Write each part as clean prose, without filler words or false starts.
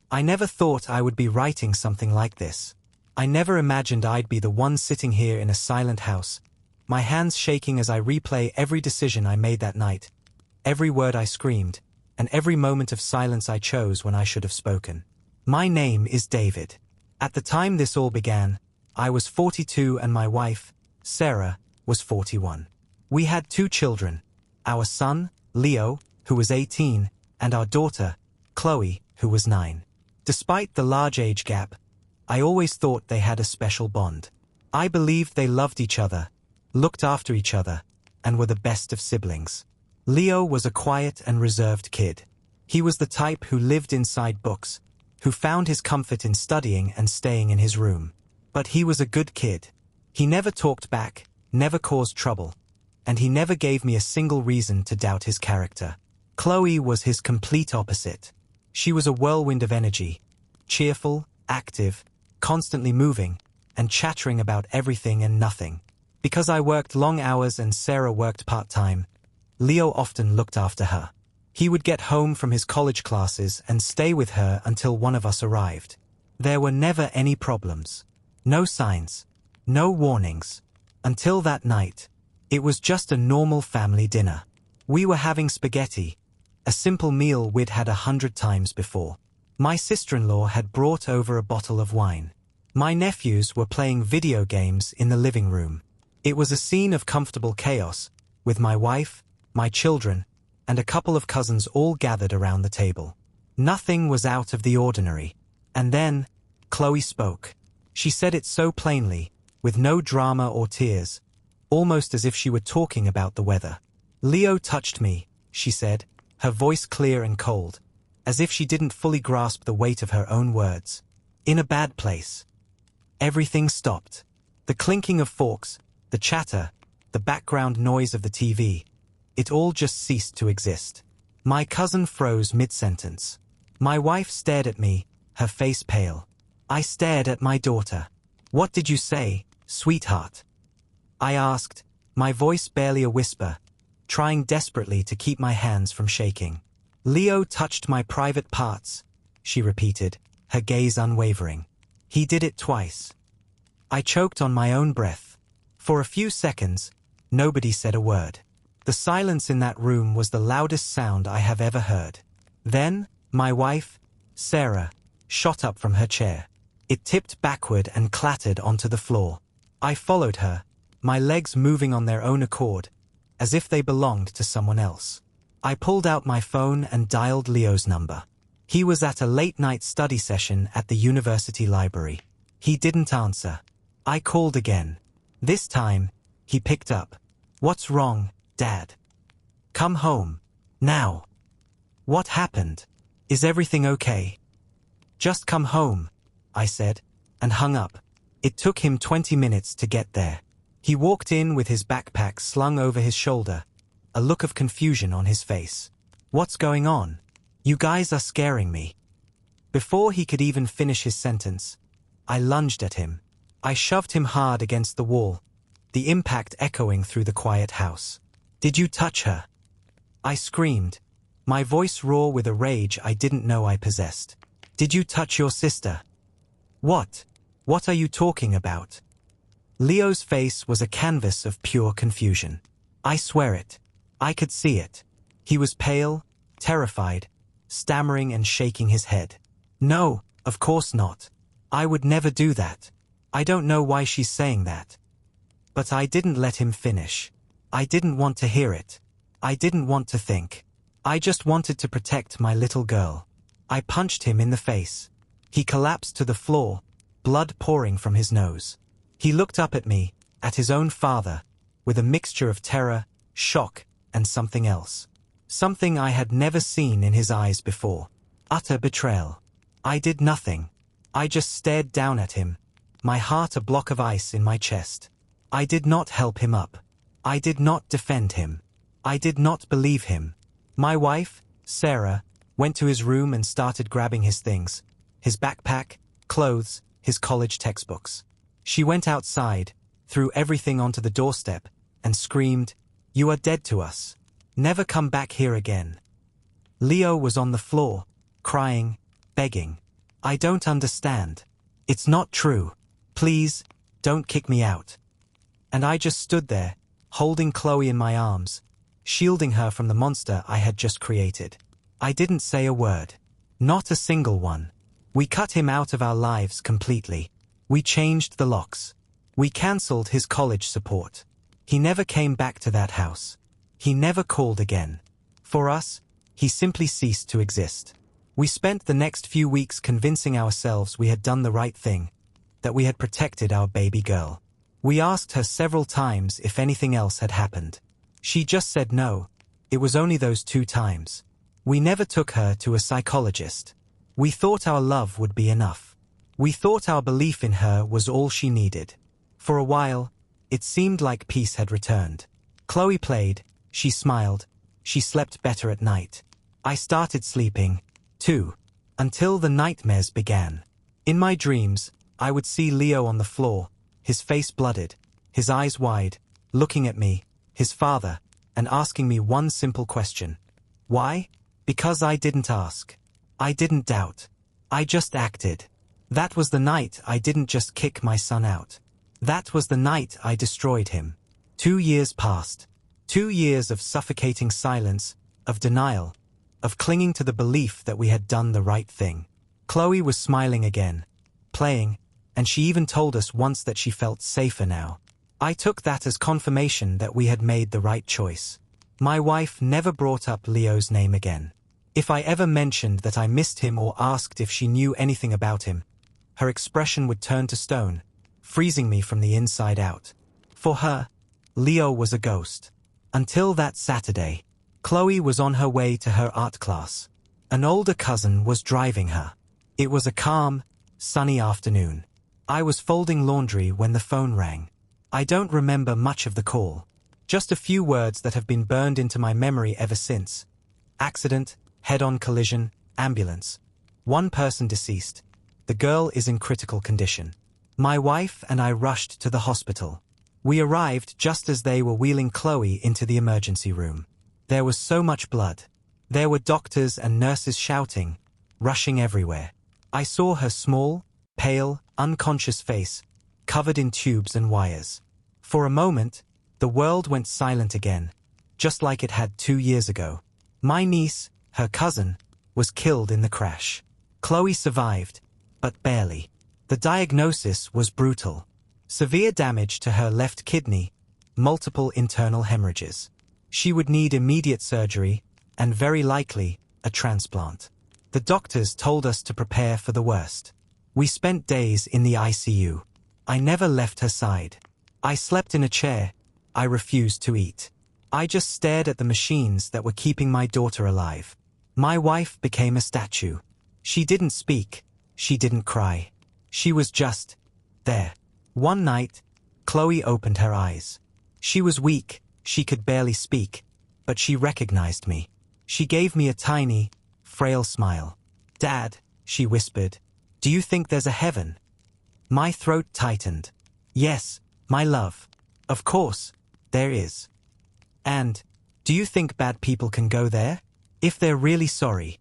I never thought I would be writing something like this. I never imagined I'd be the one sitting here in a silent house, my hands shaking as I replay every decision I made that night, every word I screamed, and every moment of silence I chose when I should have spoken. My name is David. At the time this all began, I was 42 and my wife, Sarah, was 41. We had 2 children, our son, Leo, who was 18, and our daughter, Chloe, who was 9. Despite the large age gap, I always thought they had a special bond. I believed they loved each other, looked after each other, and were the best of siblings. Leo was a quiet and reserved kid. He was the type who lived inside books, who found his comfort in studying and staying in his room. But he was a good kid. He never talked back, never caused trouble, and he never gave me a single reason to doubt his character. Chloe was his complete opposite. She was a whirlwind of energy, cheerful, active, constantly moving, and chattering about everything and nothing. Because I worked long hours and Sarah worked part-time, Leo often looked after her. He would get home from his college classes and stay with her until one of us arrived. There were never any problems. No signs. No warnings. Until that night. It was just a normal family dinner. We were having spaghetti, a simple meal we'd had 100 times before. My sister-in-law had brought over a bottle of wine. My nephews were playing video games in the living room. It was a scene of comfortable chaos, with my wife, my children, and a couple of cousins all gathered around the table. Nothing was out of the ordinary. And then, Chloe spoke. She said it so plainly, with no drama or tears, almost as if she were talking about the weather. Leo touched me, she said, her voice clear and cold, as if she didn't fully grasp the weight of her own words. In a bad place. Everything stopped. The clinking of forks, the chatter, the background noise of the TV. It all just ceased to exist. My cousin froze mid-sentence. My wife stared at me, her face pale. I stared at my daughter. What did you say, sweetheart? I asked, my voice barely a whisper, trying desperately to keep my hands from shaking. Leo touched my private parts, she repeated, her gaze unwavering. He did it twice. I choked on my own breath. For a few seconds, nobody said a word. The silence in that room was the loudest sound I have ever heard. Then, my wife, Sarah, shot up from her chair. It tipped backward and clattered onto the floor. I followed her, my legs moving on their own accord, as if they belonged to someone else. I pulled out my phone and dialed Leo's number. He was at a late-night study session at the university library. He didn't answer. I called again. This time, he picked up. What's wrong, Dad? Come home. Now. What happened? Is everything okay? Just come home, I said, and hung up. It took him 20 minutes to get there. He walked in with his backpack slung over his shoulder, a look of confusion on his face. What's going on? You guys are scaring me. Before he could even finish his sentence, I lunged at him. I shoved him hard against the wall, the impact echoing through the quiet house. Did you touch her? I screamed, my voice raw with a rage I didn't know I possessed. Did you touch your sister? What? What are you talking about? Leo's face was a canvas of pure confusion. I swear it. I could see it. He was pale, terrified, stammering and shaking his head. No, of course not. I would never do that. I don't know why she's saying that. But I didn't let him finish. I didn't want to hear it. I didn't want to think. I just wanted to protect my little girl. I punched him in the face. He collapsed to the floor, blood pouring from his nose. He looked up at me, at his own father, with a mixture of terror, shock, and something else. Something I had never seen in his eyes before. Utter betrayal. I did nothing. I just stared down at him, my heart a block of ice in my chest. I did not help him up. I did not defend him. I did not believe him. My wife, Sarah, went to his room and started grabbing his things, his backpack, clothes, his college textbooks. She went outside, threw everything onto the doorstep, and screamed, "You are dead to us. Never come back here again." Leo was on the floor, crying, begging. I don't understand. It's not true. Please, don't kick me out. And I just stood there, holding Chloe in my arms, shielding her from the monster I had just created. I didn't say a word. Not a single one. We cut him out of our lives completely. We changed the locks. We cancelled his college support. He never came back to that house. He never called again. For us, he simply ceased to exist. We spent the next few weeks convincing ourselves we had done the right thing, that we had protected our baby girl. We asked her several times if anything else had happened. She just said no. It was only those 2 times. We never took her to a psychologist. We thought our love would be enough. We thought our belief in her was all she needed. For a while, it seemed like peace had returned. Chloe played, she smiled, she slept better at night. I started sleeping, too, until the nightmares began. In my dreams, I would see Leo on the floor, his face blooded, his eyes wide, looking at me, his father, and asking me one simple question. Why? Because I didn't ask. I didn't doubt. I just acted. That was the night I didn't just kick my son out. That was the night I destroyed him. 2 years passed. 2 years of suffocating silence, of denial, of clinging to the belief that we had done the right thing. Chloe was smiling again, playing, and she even told us once that she felt safer now. I took that as confirmation that we had made the right choice. My wife never brought up Leo's name again. If I ever mentioned that I missed him or asked if she knew anything about him, her expression would turn to stone, freezing me from the inside out. For her, Leo was a ghost. Until that Saturday, Chloe was on her way to her art class. An older cousin was driving her. It was a calm, sunny afternoon. I was folding laundry when the phone rang. I don't remember much of the call. Just a few words that have been burned into my memory ever since. Accident, head-on collision, ambulance. 1 person deceased. The girl is in critical condition. My wife and I rushed to the hospital. We arrived just as they were wheeling Chloe into the emergency room. There was so much blood. There were doctors and nurses shouting, rushing everywhere. I saw her small, pale, unconscious face, covered in tubes and wires. For a moment, the world went silent again, just like it had 2 years ago. My niece, her cousin, was killed in the crash. Chloe survived, but barely. The diagnosis was brutal. Severe damage to her left kidney, multiple internal hemorrhages. She would need immediate surgery, and very likely, a transplant. The doctors told us to prepare for the worst. We spent days in the ICU. I never left her side. I slept in a chair. I refused to eat. I just stared at the machines that were keeping my daughter alive. My wife became a statue. She didn't speak. She didn't cry. She was just there. One night, Chloe opened her eyes. She was weak. She could barely speak, but she recognized me. She gave me a tiny, frail smile. "Dad," she whispered, "do you think there's a heaven?" My throat tightened. "Yes, my love. Of course, there is. And, do you think bad people can go there? If they're really sorry.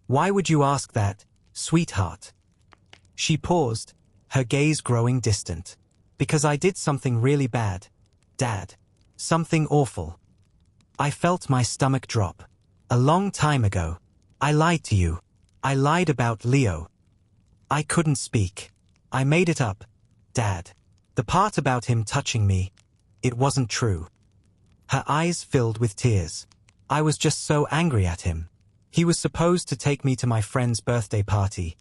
Why would you ask that, sweetheart?" She paused, her gaze growing distant. "Because I did something really bad, Dad. Something awful." I felt my stomach drop. A long time ago. I lied to you. I lied about Leo. I couldn't speak. I made it up, Dad. The part about him touching me, it wasn't true. Her eyes filled with tears. I was just so angry at him. He was supposed to take me to my friend's birthday party,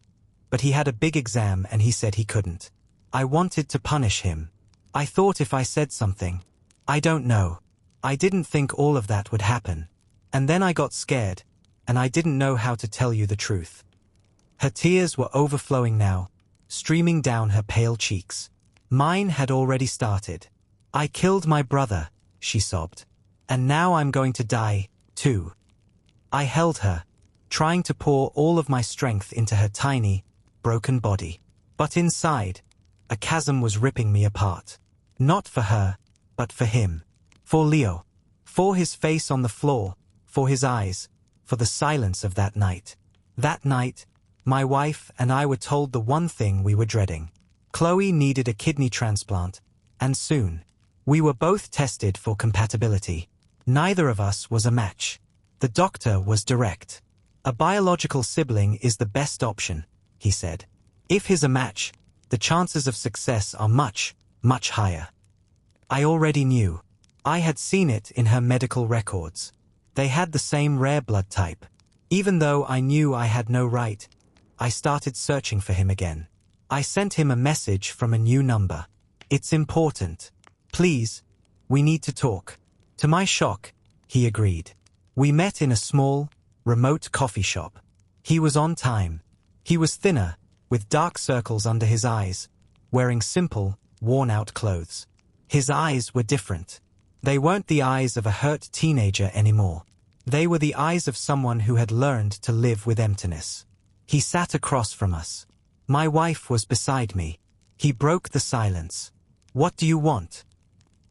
but he had a big exam and he said he couldn't. I wanted to punish him. I thought if I said something, I don't know. I didn't think all of that would happen. And then I got scared, and I didn't know how to tell you the truth. Her tears were overflowing now, streaming down her pale cheeks. Mine had already started. "I killed my brother," she sobbed. "And now I'm going to die, too." I held her, trying to pour all of my strength into her tiny, broken body. But inside, a chasm was ripping me apart. Not for her, but for him. For Leo. For his face on the floor. For his eyes. For the silence of that night. That night, My wife and I were told the one thing we were dreading. Chloe needed a kidney transplant, and soon. We were both tested for compatibility. Neither of us was a match. The doctor was direct. A biological sibling is the best option, he said. If he's a match, the chances of success are much, much higher. I already knew. I had seen it in her medical records. They had the same rare blood type. Even though I knew I had no right, I started searching for him again. I sent him a message from a new number. It's important. Please, we need to talk. To my shock, he agreed. We met in a small, remote coffee shop. He was on time. He was thinner, with dark circles under his eyes, wearing simple, worn-out clothes. His eyes were different. They weren't the eyes of a hurt teenager anymore. They were the eyes of someone who had learned to live with emptiness. He sat across from us. My wife was beside me. He broke the silence. What do you want?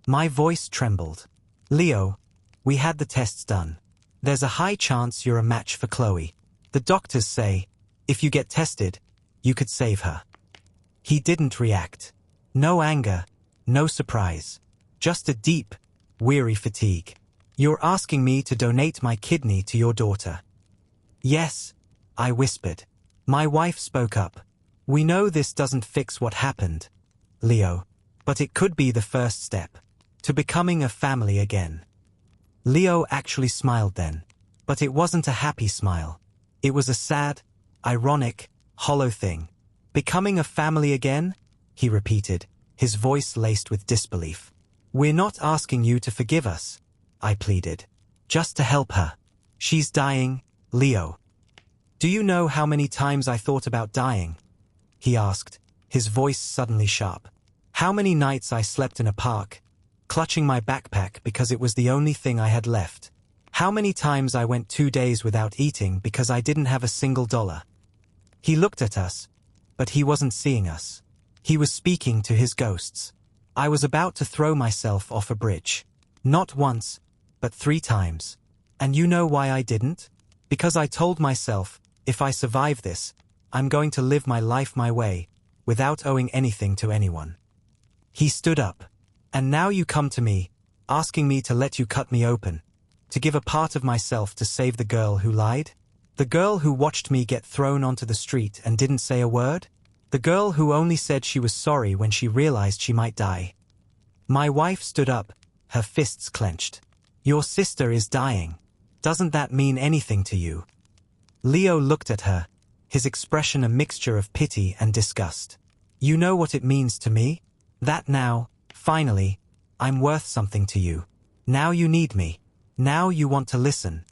My voice trembled. Leo, we had the tests done. There's a high chance you're a match for Chloe. The doctors say, if you get tested, you could save her. He didn't react. No anger, no surprise. Just a deep, weary fatigue. You're asking me to donate my kidney to your daughter. Yes, I whispered. My wife spoke up. We know this doesn't fix what happened, Leo, but it could be the first step to becoming a family again. Leo actually smiled then, but it wasn't a happy smile. It was a sad, ironic, hollow thing. Becoming a family again? He repeated, his voice laced with disbelief. We're not asking you to forgive us, I pleaded. Just to help her. She's dying, Leo. Do you know how many times I thought about dying? He asked, his voice suddenly sharp. How many nights I slept in a park, clutching my backpack because it was the only thing I had left. How many times I went 2 days without eating because I didn't have a single dollar. He looked at us, but he wasn't seeing us. He was speaking to his ghosts. I was about to throw myself off a bridge. Not once, but 3 times. And you know why I didn't? Because I told myself, if I survive this, I'm going to live my life my way, without owing anything to anyone. He stood up. And now you come to me, asking me to let you cut me open, to give a part of myself to save the girl who lied? The girl who watched me get thrown onto the street and didn't say a word? The girl who only said she was sorry when she realized she might die? My wife stood up, her fists clenched. Your sister is dying. Doesn't that mean anything to you? Leo looked at her, his expression a mixture of pity and disgust. You know what it means to me? That now, finally, I'm worth something to you. Now you need me. Now you want to listen.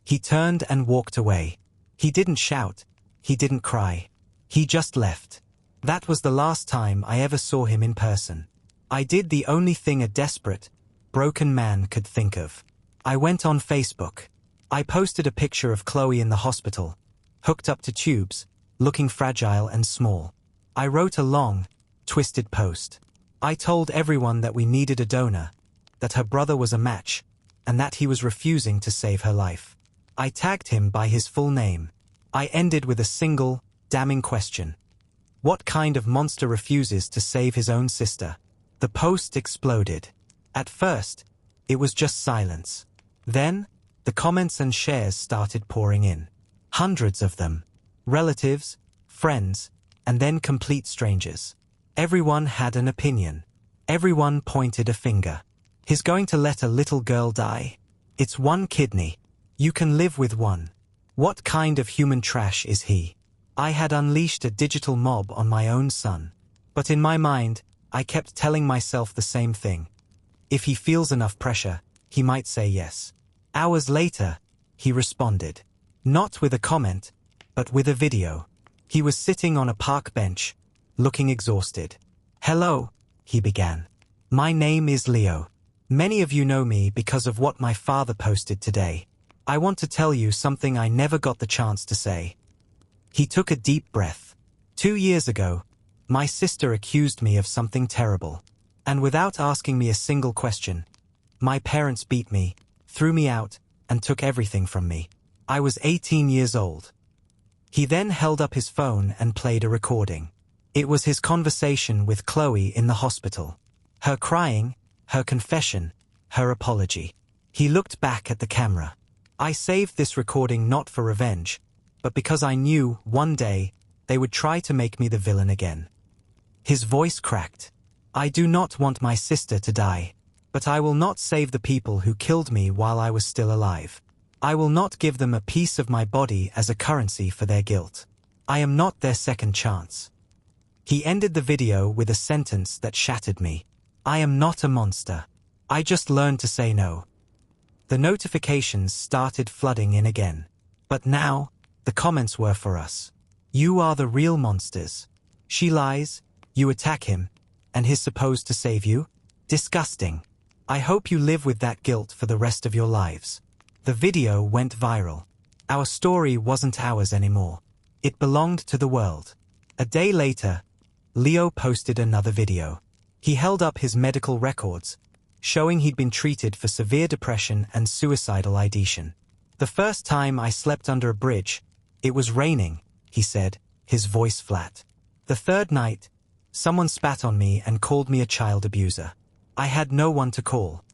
He turned and walked away. He didn't shout. He didn't cry. He just left. That was the last time I ever saw him in person. I did the only thing a desperate, broken man could think of. I went on Facebook. I posted a picture of Chloe in the hospital, hooked up to tubes, looking fragile and small. I wrote a long, twisted post. I told everyone that we needed a donor, that her brother was a match, and that he was refusing to save her life. I tagged him by his full name. I ended with a single, damning question. What kind of monster refuses to save his own sister? The post exploded. At first, it was just silence. Then, the comments and shares started pouring in. Hundreds of them. Relatives, friends, and then complete strangers. Everyone had an opinion. Everyone pointed a finger. He's going to let a little girl die? It's one kidney. You can live with one. What kind of human trash is he? I had unleashed a digital mob on my own son. But in my mind, I kept telling myself the same thing. If he feels enough pressure, he might say yes. Hours later, he responded. Not with a comment, but with a video. He was sitting on a park bench, looking exhausted. Hello, he began. My name is Leo. Many of you know me because of what my father posted today. I want to tell you something I never got the chance to say. He took a deep breath. 2 years ago, my sister accused me of something terrible. And without asking me a single question, my parents beat me, threw me out, and took everything from me. I was 18 years old. He then held up his phone and played a recording. It was his conversation with Chloe in the hospital. Her crying, her confession, her apology. He looked back at the camera. I saved this recording not for revenge, but because I knew, one day, they would try to make me the villain again. His voice cracked. I do not want my sister to die, but I will not save the people who killed me while I was still alive. I will not give them a piece of my body as a currency for their guilt. I am not their second chance. He ended the video with a sentence that shattered me. I am not a monster. I just learned to say no. The notifications started flooding in again. But now, the comments were for us. You are the real monsters. She lies, you attack him, and he's supposed to save you? Disgusting. I hope you live with that guilt for the rest of your lives. The video went viral. Our story wasn't ours anymore. It belonged to the world. A day later, Leo posted another video. He held up his medical records, showing he'd been treated for severe depression and suicidal ideation. The first time I slept under a bridge, it was raining, he said, his voice flat. The third night, someone spat on me and called me a child abuser. I had no one to call.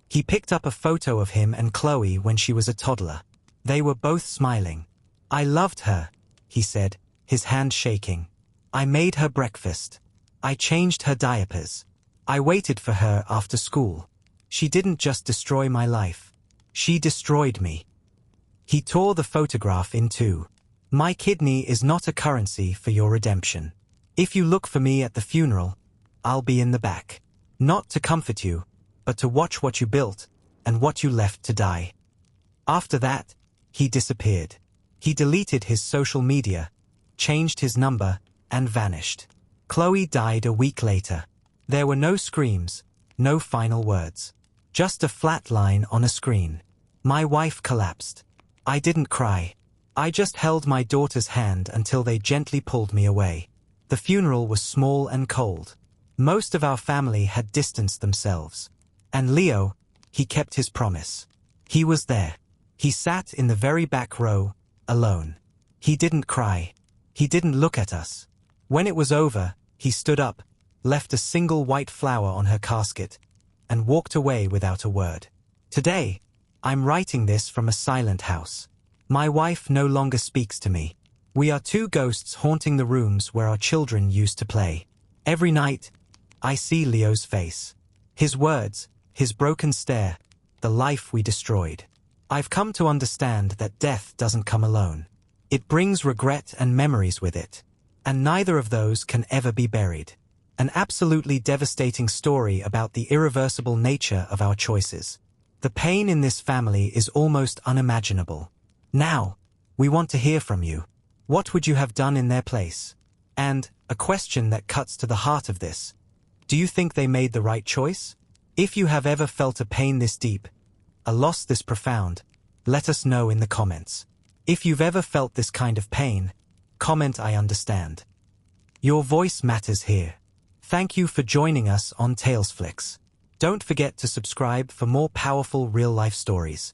He picked up a photo of him and Chloe when she was a toddler. They were both smiling. I loved her, he said, his hand shaking. I made her breakfast. I changed her diapers. I waited for her after school. She didn't just destroy my life. She destroyed me. He tore the photograph in two. My kidney is not a currency for your redemption. If you look for me at the funeral, I'll be in the back. Not to comfort you, but to watch what you built and what you left to die. After that, he disappeared. He deleted his social media, changed his number, and vanished. Chloe died a week later. There were no screams, no final words. Just a flat line on a screen. My wife collapsed. I didn't cry. I just held my daughter's hand until they gently pulled me away. The funeral was small and cold. Most of our family had distanced themselves. And Leo, he kept his promise. He was there. He sat in the very back row, alone. He didn't cry. He didn't look at us. When it was over, he stood up, left a single white flower on her casket, and walked away without a word. Today, I'm writing this from a silent house. My wife no longer speaks to me. We are two ghosts haunting the rooms where our children used to play. Every night, I see Leo's face. His words, his broken stare, the life we destroyed. I've come to understand that death doesn't come alone. It brings regret and memories with it. And neither of those can ever be buried. An absolutely devastating story about the irreversible nature of our choices. The pain in this family is almost unimaginable. Now, we want to hear from you. What would you have done in their place? And, a question that cuts to the heart of this. Do you think they made the right choice? If you have ever felt a pain this deep, a loss this profound, let us know in the comments. If you've ever felt this kind of pain, comment I understand. Your voice matters here. Thank you for joining us on Talesflix. Don't forget to subscribe for more powerful real-life stories.